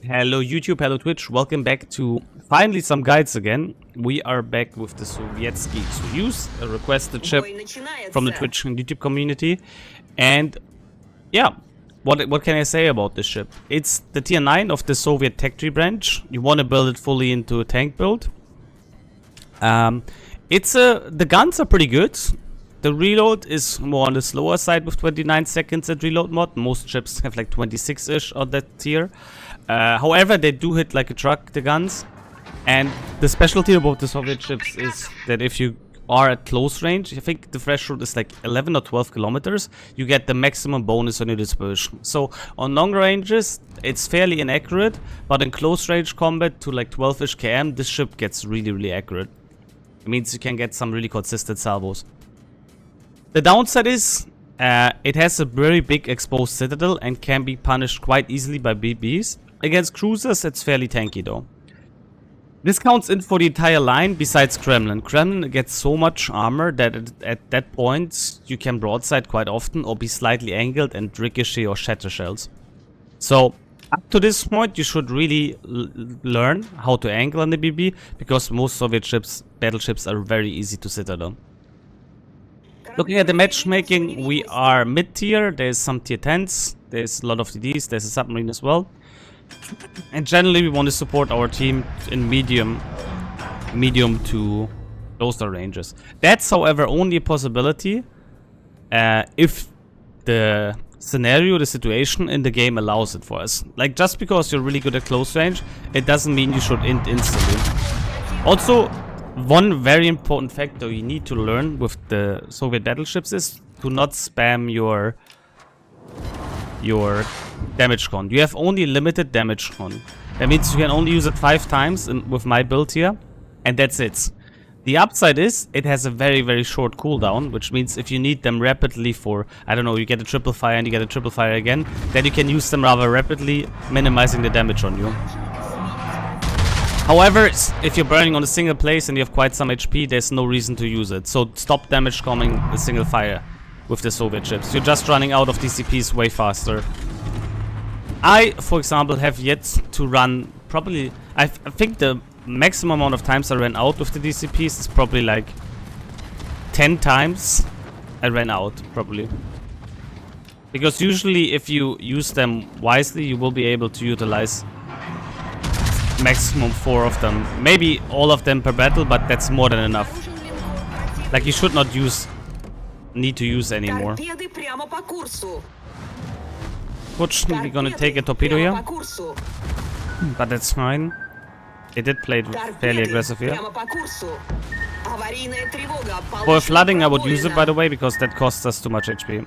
Hello YouTube, hello Twitch, welcome back to finally some guides again. We are back with the Sovietsky Soyuz, a requested ship from the Twitch and YouTube community. And yeah, what can I say about this ship? It's the tier 9 of the Soviet tech tree branch. You want to build it fully into a tank build. The guns are pretty good. The reload is more on the slower side with 29 seconds at reload mod. Most ships have like 26-ish on that tier. However, they do hit like a truck, the guns. And the specialty about the Soviet ships is that if you are at close range, I think the threshold is like 11 or 12 kilometers, you get the maximum bonus on your dispersion. So on long ranges, it's fairly inaccurate, but in close range combat to like 12-ish km, this ship gets really accurate. It means you can get some really consistent salvos. The downside is it has a very big exposed citadel and can be punished quite easily by BBs. Against cruisers, it's fairly tanky though. This counts in for the entire line besides Kremlin. Kremlin gets so much armor that at that point you can broadside quite often or be slightly angled and ricochet or shatter shells. So up to this point you should really learn how to angle on the BB because most Soviet ships, battleships are very easy to citadel. Looking at the matchmaking, we are mid-tier, there's some tier 10s, there's a lot of TDs, there's a submarine as well. And generally we want to support our team in medium to closer ranges. That's however only a possibility if the scenario, the situation in the game allows it for us. Like just because you're really good at close range, it doesn't mean you should int instantly. Also, one very important factor you need to learn with the Soviet battleships is to not spam your damage con. You have only limited damage con. That means you can only use it 5 times with my build here, and that's it. The upside is it has a very short cooldown, which means if you need them rapidly for, I don't know, you get a triple fire and you get a triple fire again, then you can use them rather rapidly, minimizing the damage on you. However, if you're burning on a single place and you have quite some HP, there's no reason to use it. So stop damage coming a single fire with the Soviet ships. You're just running out of DCPs way faster. I, for example, have yet to run probably... I think the maximum amount of times I ran out with the DCPs is probably like 10 times I ran out, probably. Because usually if you use them wisely, you will be able to utilize maximum 4 of them. Maybe all of them per battle, but that's more than enough. Like you should not need to use anymore. Fortunately, we're gonna take a torpedo here, but that's fine. They did play it fairly aggressive here. For flooding, I would use it, by the way, because that costs us too much HP.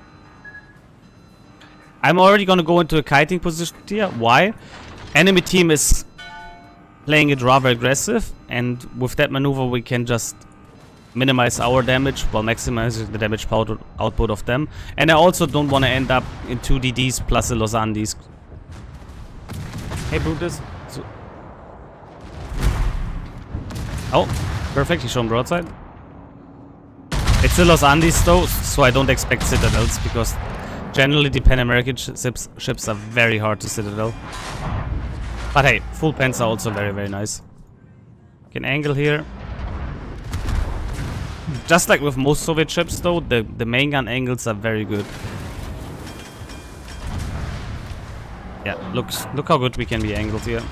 I'm already gonna go into a kiting position here. Why? Enemy team is playing it rather aggressive, and with that maneuver we can just minimize our damage while maximizing the damage output of them. And I also don't want to end up in 2 DDs plus a Los Andes. Hey Brutus. Oh, perfect, he's shown broadside. It's the Los Andes though, so I don't expect citadels because generally the Pan American ships are very hard to citadel. But hey, full pens are also very nice. Can angle here. Just like with most Soviet ships though, the main gun angles are very good. Yeah, look how good we can be angled here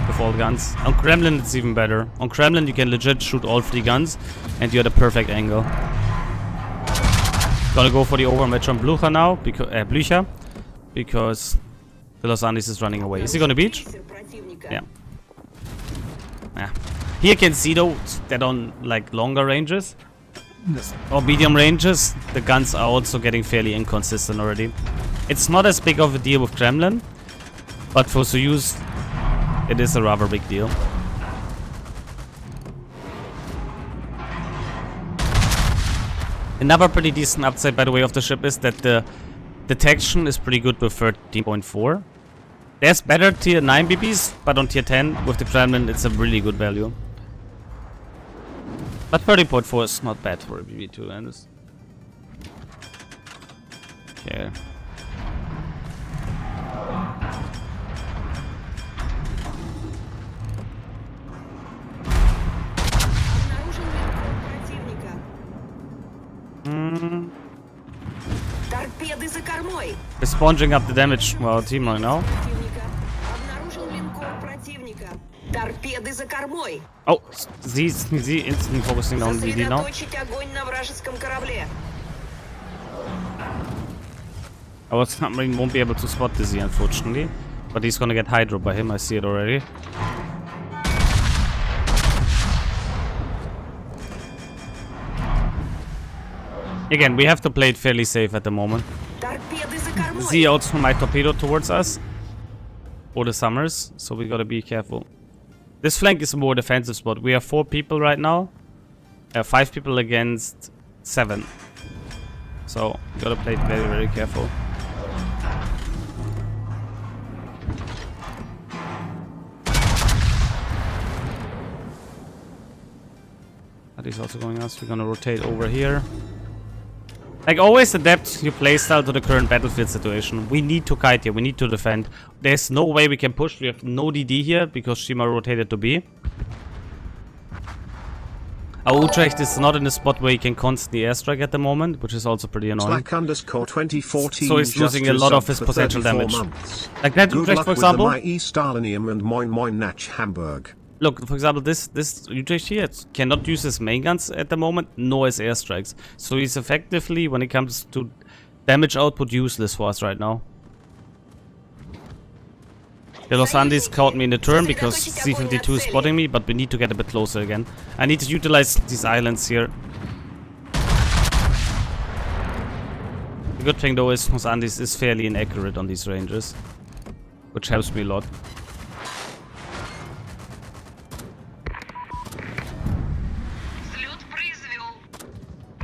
with all guns. On Kremlin it's even better. On Kremlin you can legit shoot all 3 guns and you're at a perfect angle. Gonna go for the overmatch on Blücher now, because the Los Andes is running away. Is he gonna beach? Yeah. Here you can see though that on like longer ranges or medium ranges, the guns are also getting fairly inconsistent already. It's not as big of a deal with Kremlin, but for Soyuz, it is a rather big deal. Another pretty decent upside, by the way, of the ship is that the detection is pretty good with 13.4. There's better tier 9 BBs, but on tier 10 with the Kremlin, it's a really good value. But 30.4 is not bad for a BB, to be honest. Okay. We're sponging up the damage for our team right now. Oh, Z instantly focusing on DD now. Our submarine won't be able to spot the Z, unfortunately. But he's gonna get hydro by him, I see it already. Again, we have to play it fairly safe at the moment. Z also might torpedo towards us. Or the Summers, so we gotta be careful. This flank is a more defensive spot. We have 4 people right now. 5 people against 7. So, we gotta play it very, very careful. That is also going us. We're gonna rotate over here. Like always, adapt your playstyle to the current battlefield situation. We need to kite here. We need to defend. There's no way we can push. We have no DD here because Shima rotated to B. Our Utrecht is not in a spot where he can constantly airstrike at the moment, which is also pretty annoying. So he's losing a lot of his potential damage. Like that Utrecht, for example. Look, for example, this Utrecht here cannot use his main guns at the moment, nor his airstrikes. So he's effectively, when it comes to damage output, useless for us right now. The Los Andes caught me in the turn because C-52 is spotting me, but we need to get a bit closer again. I need to utilize these islands here. The good thing though is Los Andes is fairly inaccurate on these ranges, which helps me a lot.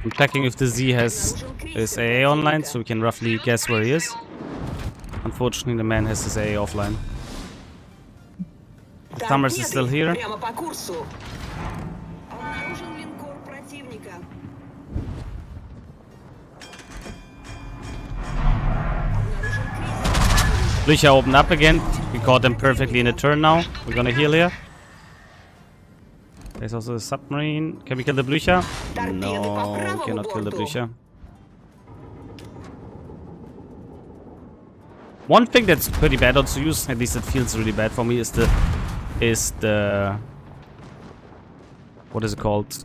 I'm checking if the Z has his AA online, so we can roughly guess where he is. Unfortunately, the man has his AA offline. Summers is still here. Blücher opened up again. We caught them perfectly in a turn now. We're gonna heal here. There's also a submarine. Can we kill the Blücher? No, we cannot kill the Blücher. One thing that's pretty bad on Soyuz, at least it feels really bad for me, is the what is it called?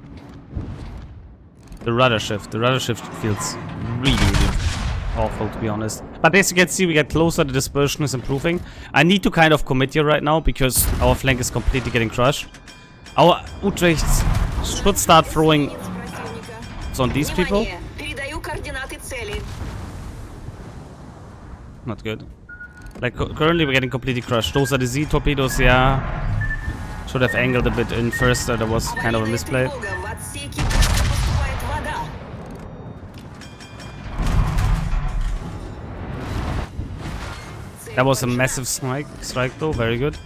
The rudder shift. The rudder shift feels really, really awful, to be honest. But as you can see, we get closer. The dispersion is improving. I need to kind of commit here right now because our flank is completely getting crushed. Our Utrecht should start throwing on these people. Not good. Like, currently we're getting completely crushed. Those are the Z torpedoes, yeah. Should have angled a bit in first. That was kind of a misplay. That was a massive strike though. Very good.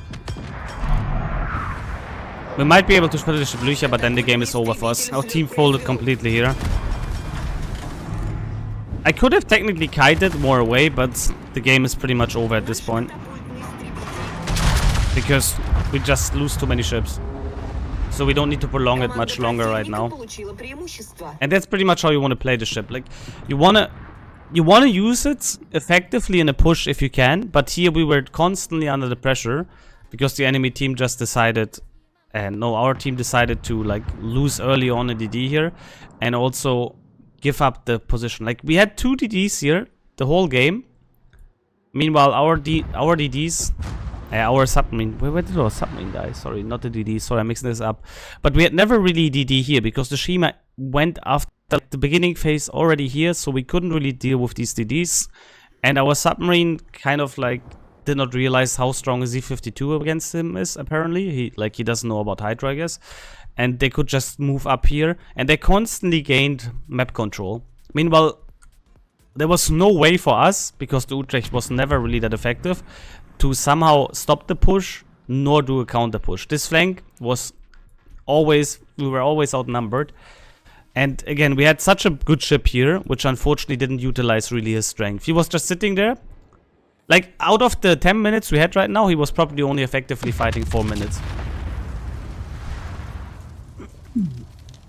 We might be able to finish the Blücher, but then the game is over for us. Our team folded completely here. I could have technically kited more away, but the game is pretty much over at this point. Because we just lose too many ships. So we don't need to prolong it much longer right now. And that's pretty much how you want to play the ship. Like, you wanna use it effectively in a push if you can, but here we were constantly under the pressure because the enemy team just decided. And no, our team decided to like lose early on a DD here and also give up the position. Like we had 2 DDs here the whole game. Meanwhile, our DDs, our submarine. Where did our submarine die? Sorry, not the DD. Sorry, I'm mixing this up. But we had never really DD here because the Shima went after the beginning phase already here, so we couldn't really deal with these DDs. And our submarine kind of like did not realize how strong a Z-52 against him is, apparently. He doesn't know about Hydra, I guess. And they could just move up here. And they constantly gained map control. Meanwhile, there was no way for us, because the Utrecht was never really that effective, to somehow stop the push, nor do a counter push. This flank was always, we were always outnumbered. And again, we had such a good ship here, which unfortunately didn't utilize really his strength. He was just sitting there. Like, out of the 10 minutes we had right now, he was probably only effectively fighting 4 minutes.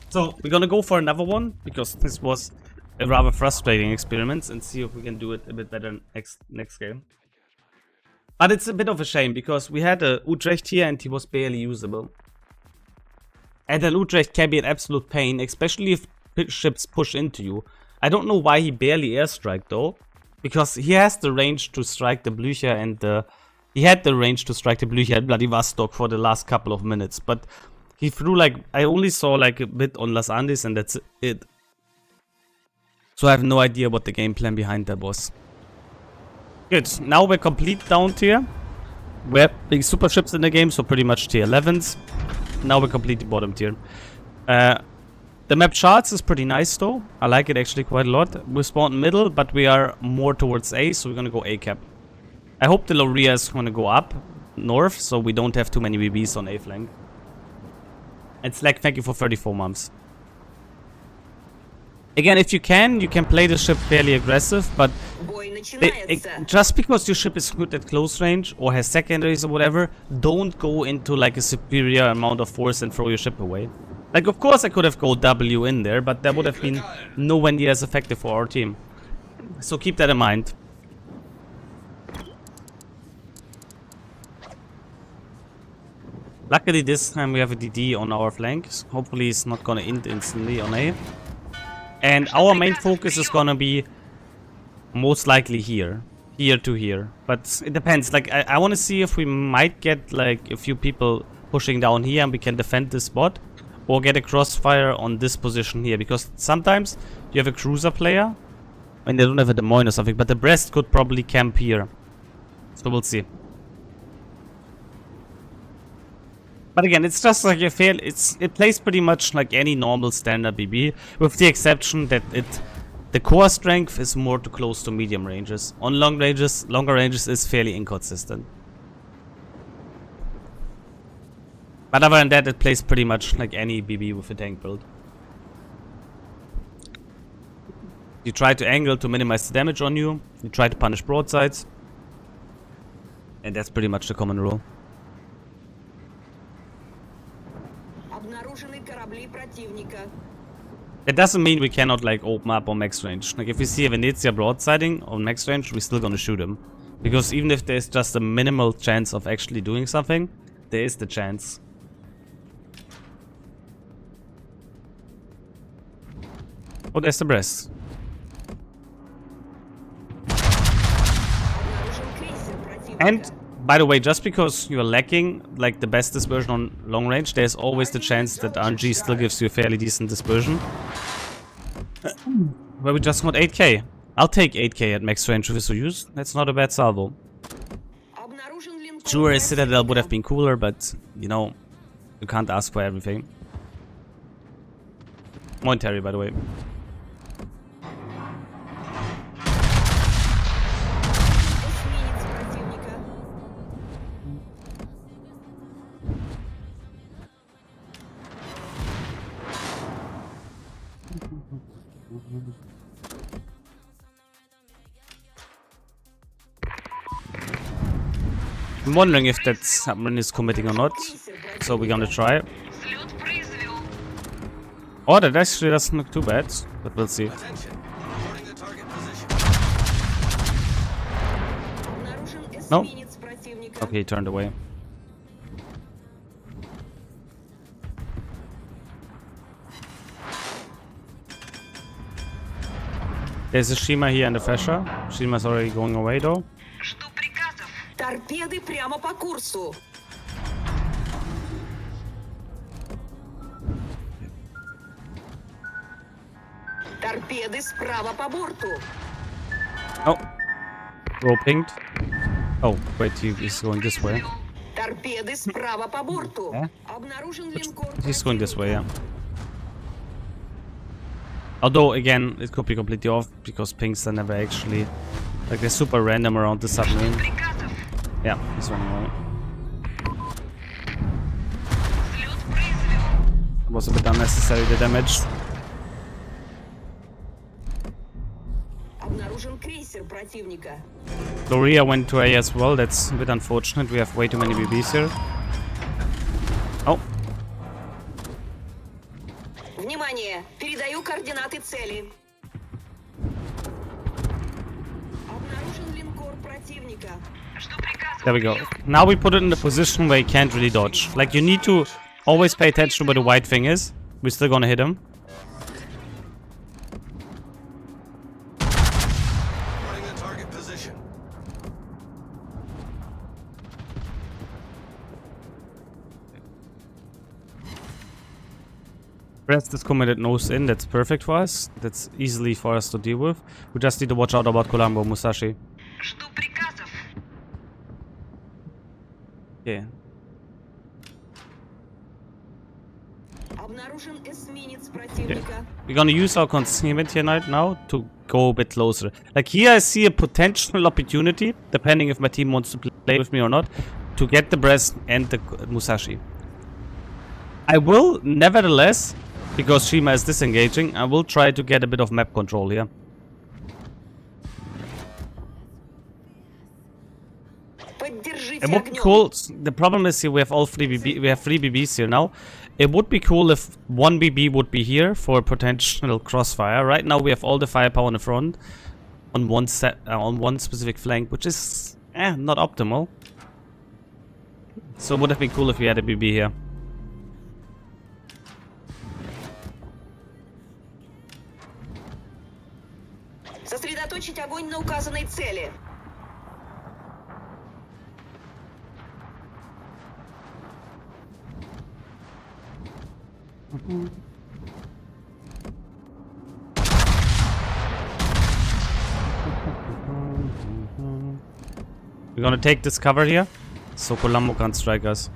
So, we're gonna go for another one, because this was a rather frustrating experiments and see if we can do it a bit better next game. But it's a bit of a shame because we had a Utrecht here and he was barely usable. And an Utrecht can be an absolute pain, especially if ships push into you. I don't know why he barely airstrike though, because he has the range to strike the Blücher and he had the range to strike the Blücher at Vladivostok for the last couple of minutes, but he threw like, I only saw like a bit on Las Andes and that's it. So I have no idea what the game plan behind that was. Good, now we're complete down tier. We're big super ships in the game, so pretty much tier 11s. Now we're completely bottom tier. The map charts is pretty nice though. I like it actually quite a lot. We spawned middle, but we are more towards A, so we're gonna go A cap. I hope the Loria is gonna go up north, so we don't have too many BBs on A flank. And Slack, thank you for 34 months. Again, if you can play the ship fairly aggressive, but just because your ship is good at close range or has secondaries or whatever, don't go into like a superior amount of force and throw your ship away. Like, of course I could have go W in there, but that would have been nowhere near as effective for our team. So keep that in mind. Luckily this time we have a DD on our flanks. Hopefully it's not gonna end instantly on A. And our main focus is gonna be most likely here to here, but it depends. Like I want to see if we might get like a few people pushing down here and we can defend this spot, or get a crossfire on this position here, because sometimes you have a cruiser player and they don't have a Des Moines or something, but the Brest could probably camp here, so we'll see. But again, it's just like a fail. It plays pretty much like any normal standard BB, with the exception that the core strength is more too close to medium ranges. On longer ranges is fairly inconsistent. But other than that, it plays pretty much like any BB with a tank build. You try to angle to minimize the damage on you. You try to punish broadsides. And that's pretty much the common rule. It doesn't mean we cannot like open up on max range. Like if we see a Venezia broadsiding on max range, we're still gonna shoot him. Because even if there's just a minimal chance of actually doing something, there is the chance. Oh, there's the Brest. And by the way, just because you're lacking like the best dispersion on long range, there's always the chance that RNG still gives you a fairly decent dispersion. Where we just got 8k. I'll take 8k at max range with Soyuz. That's not a bad salvo. Sure, a Citadel would have been cooler, but you know, you can't ask for everything. Monetary, by the way. I'm wondering if that submarine is committing or not, so we're gonna try. Oh, that actually doesn't look too bad, but we'll see. No? Okay, he turned away. There's a Shima here and a Fesha. Shima's already going away though. Торпеды прямо по курсу. Торпеды справа по борту. Oh. Roll pinged. Oh, wait, he's going this way. Торпеды справа по борту. Yeah? Обнаружен линкор. He's going this way, yeah. Although, again, it could be completely off, because pings are never actually... Like, they're super random around the submarine. Yeah, he's running away. It was a bit unnecessary, the damage. Loria went to A as well, that's a bit unfortunate. We have way too many BBs here. Oh. Внимание! Передаю координаты цели. противника. There we go. Now we put it in a position where he can't really dodge. Like, you need to always pay attention to where the white thing is. We're still gonna hit him. Running the target position. Rest is committed nose in. That's perfect for us. That's easily for us to deal with. We just need to watch out about Colombo, Musashi. Жду приказов. Okay. Обнаружен эсминец противника. We're gonna use our concealment here right now to go a bit closer. Like, here I see a potential opportunity, depending if my team wants to play with me or not, to get the Brest and the Musashi. I will, nevertheless, because Shima is disengaging, I will try to get a bit of map control here. Поддержите It would be огнем. cool. The problem is here we have all three BB. We have 3 BBs here now. It would be cool if 1 BB would be here for potential crossfire. Right now we have all the firepower on the front, on one specific flank, which is not optimal. So it would have been cool if we had a BB here. Сосредоточить огонь на указанной цели. We're gonna take this cover here, so Colombo can't strike us.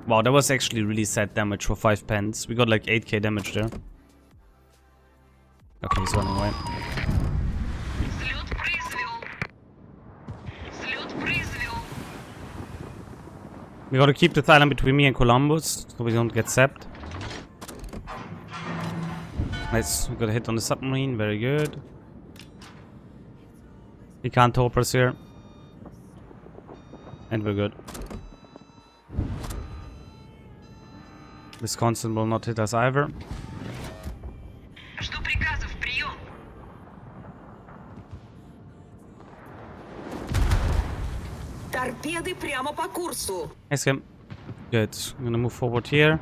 Wow, that was actually really sad damage for 5 pens. We got like 8k damage there. Okay, he's running away. Взлет произвел. Взлет произвел. We gotta keep the island between me and Columbus, so we don't get zapped. Nice, we got a hit on the submarine, very good. He can't torp us here. And we're good. Wisconsin will not hit us either. Жду приказов. Прием. Торпеды прямо по курсу. Nice game. Good. I'm gonna move forward here.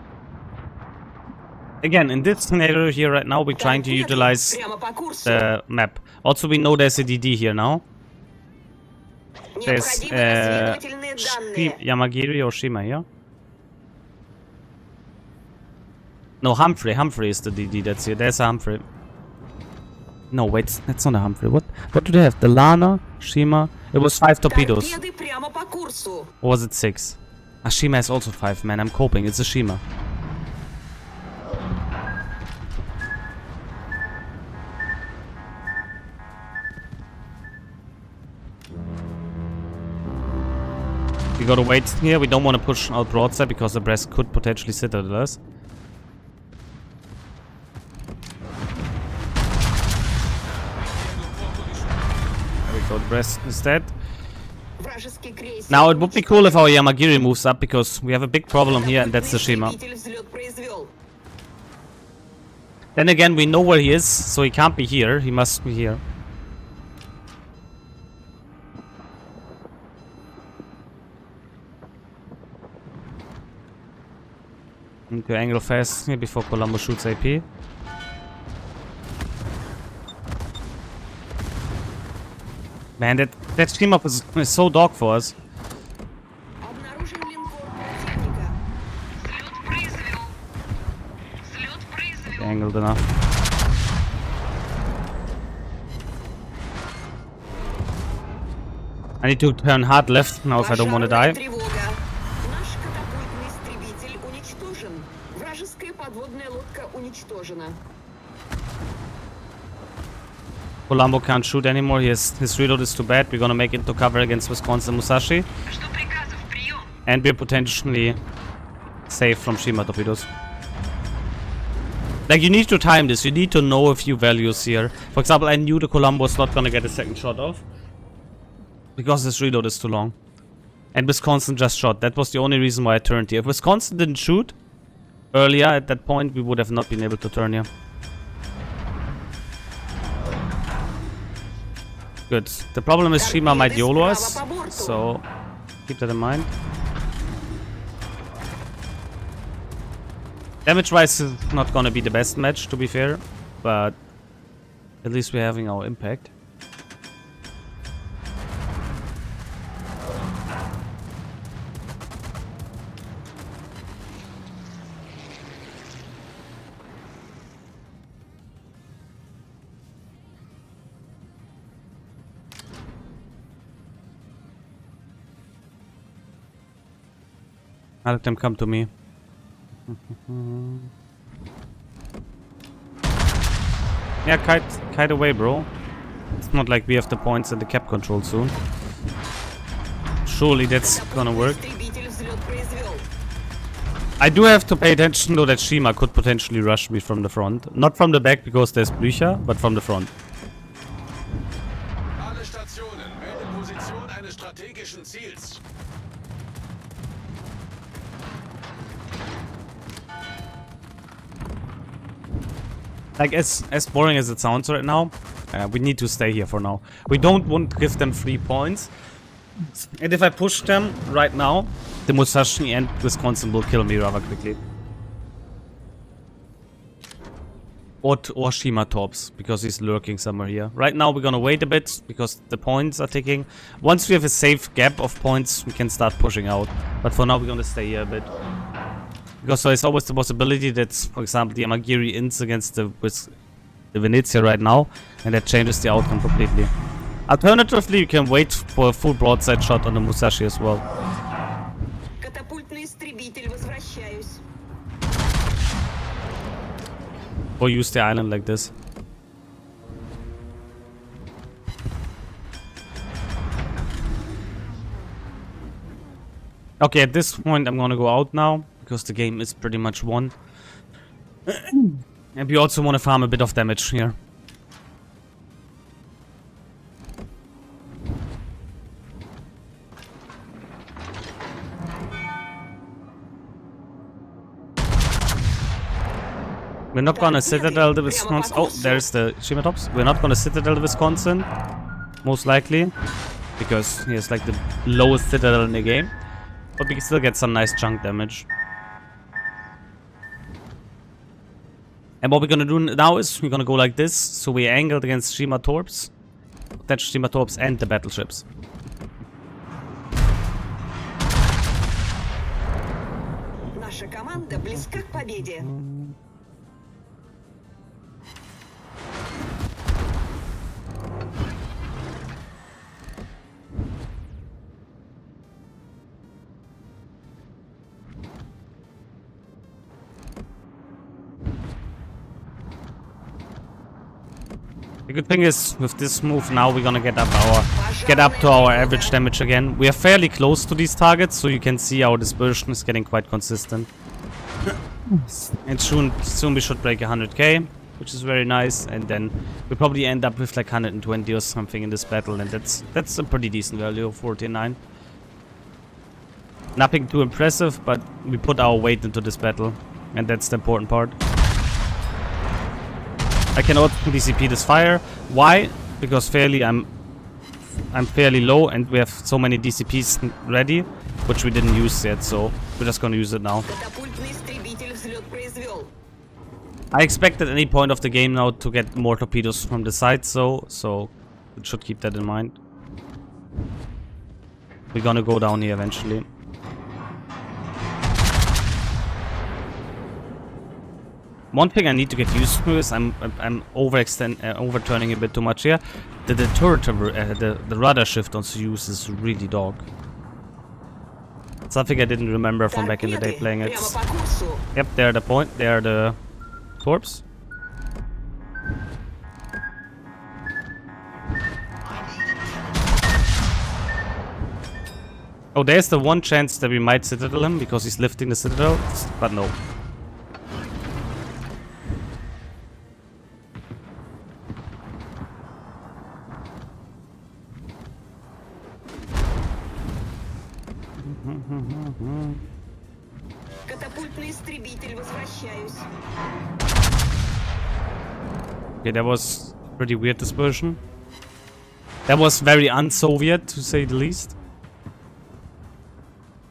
Again, in this scenario here right now, we're trying to Торпеды utilize прямо по курсу. the map. Also, we know there's a DD here now. There's Необходимы разведывательные данные. Yamagiri or Shima here. No, Humphrey. Humphrey is the DD that's here. There's a Humphrey. No, wait, that's not a Humphrey. What do they have? The Lana, Shima. It was 5 torpedoes. Торпеды прямо по курсу. Or was it 6? Ah, Shima has also 5, man. I'm coping. It's a Shima. We gotta wait here. We don't want to push out broadside because the Brest could potentially sit at us. There we go. The Brest is dead. Вражеский крейсер. Now it would be cool if our Yamagiri moves up because we have a big problem here and that's the Shima. Истребитель взлет произвел. Then again, we know where he is, so he can't be here. He must be here. Need to angle fast here before Colombo shoots AP. Man, that team up is so dog for us. Обнаружен линкор противника. Взлет произвел. Взлет произвел. Angled enough. I need to turn hard left now if I don't want to die. Пожарная тревога. Наш катапультный истребитель уничтожен. Вражеская подводная лодка уничтожена. Colombo can't shoot anymore. His reload is too bad. We're gonna make it to cover against Wisconsin Musashi. Жду приказов. Прием. And we're potentially safe from Shima torpedoes. Like, you need to time this. You need to know a few values here. For example, I knew the Colombo was not gonna get a second shot off because this reload is too long. And Wisconsin just shot. That was the only reason why I turned here. If Wisconsin didn't shoot earlier at that point, we would have not been able to turn here. Good. The problem is Shima might YOLO us, Справа по борту. so keep that in mind. Damage-wise, it's not gonna be the best match, to be fair, but at least we're having our impact. I'll let them come to me. Yeah, kite away, bro. It's not like we have the points and the cap control soon. Surely that's gonna work. Истребитель взлет произвел. I do have to pay attention though that Shima could potentially rush me from the front. Not from the back because there's Blücher, but from the front. Alle Stationen, wähle Position eines strategischen Ziels. Like, as boring as it sounds right now, we need to stay here for now. We don't want to give them 3 points. And if I push them right now, the Musashi and Wisconsin will kill me rather quickly. Or Shima torps, because he's lurking somewhere here. Right now we're gonna wait a bit, because the points are ticking. Once we have a safe gap of points, we can start pushing out. But for now we're gonna stay here a bit. Because there's always the possibility that, for example, the Amagiri ins against the Venezia right now, and that changes the outcome completely. Alternatively, you can wait for a full broadside shot on the Musashi as well. Катапультный истребитель, возвращаюсь. Or use the island like this. Okay, at this point I'm gonna go out now, because the game is pretty much won. And we also want to farm a bit of damage here. We're not gonna Citadel the Wisconsin. Oh, there's the Shima tops. We're not gonna Citadel the Wisconsin, most likely, because he has like the lowest Citadel in the game. But we can still get some nice chunk damage. And what we're gonna do now is we're gonna go like this, so we're angled against Shima torps. That's Shima torps and the battleships. Наша команда близка к победе. The good thing is, with this move now, we're gonna get up to our average damage again. We are fairly close to these targets, so you can see our dispersion is getting quite consistent. And soon we should break 100k, which is very nice. And then we probably end up with like 120 or something in this battle, and that's a pretty decent value of 49. Nothing too impressive, but we put our weight into this battle, and that's the important part. I can also DCP this fire. Why? Because I'm fairly low and we have so many DCPs ready, which we didn't use yet, so we're just gonna use it now. Катапультный истребитель взлет произвел. I expect at any point of the game now to get more torpedoes from the side, so we should keep that in mind. We're gonna go down here eventually. One thing I need to get used to is I'm overturning a bit too much here. The turret, the rudder shift on Soyuz is really dog. Something I didn't remember from back in the day Торпеды playing it. прямо по курсу. Yep, they're the point. They are the torps. Oh, there's the one chance that we might Citadel him because he's lifting the Citadel, but no. Катапультный истребитель, возвращаюсь. Okay, that was pretty weird dispersion. That was very un-Soviet, to say the least.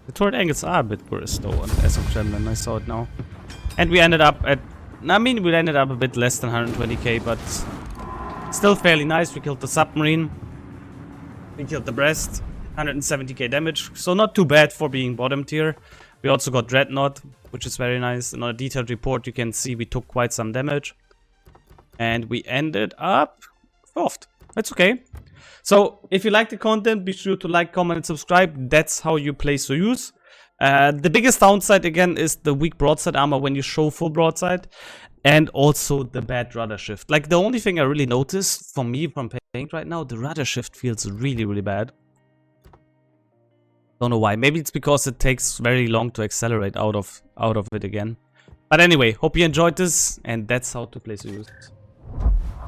The turret angles are a bit worse though as of Kremlin, I saw it now. And we ended up at... I mean, we ended up a bit less than 120k, but still fairly nice. We killed the submarine. We killed the Brest. 170k damage, so not too bad for being bottom tier. We also got Dreadnought, which is very nice. In our detailed report, you can see we took quite some damage. And we ended up 4th. That's okay. So, if you like the content, be sure to like, comment, and subscribe. That's how you play Soyuz. The biggest downside, again, is the weak broadside armor when you show full broadside. And also the bad rudder shift. Like, the only thing I really noticed, for me, from playing right now, the rudder shift feels really, really bad. Don't know why. Maybe it's because it takes very long to accelerate out of it again. But anyway, hope you enjoyed this, and that's how to play Soyuz.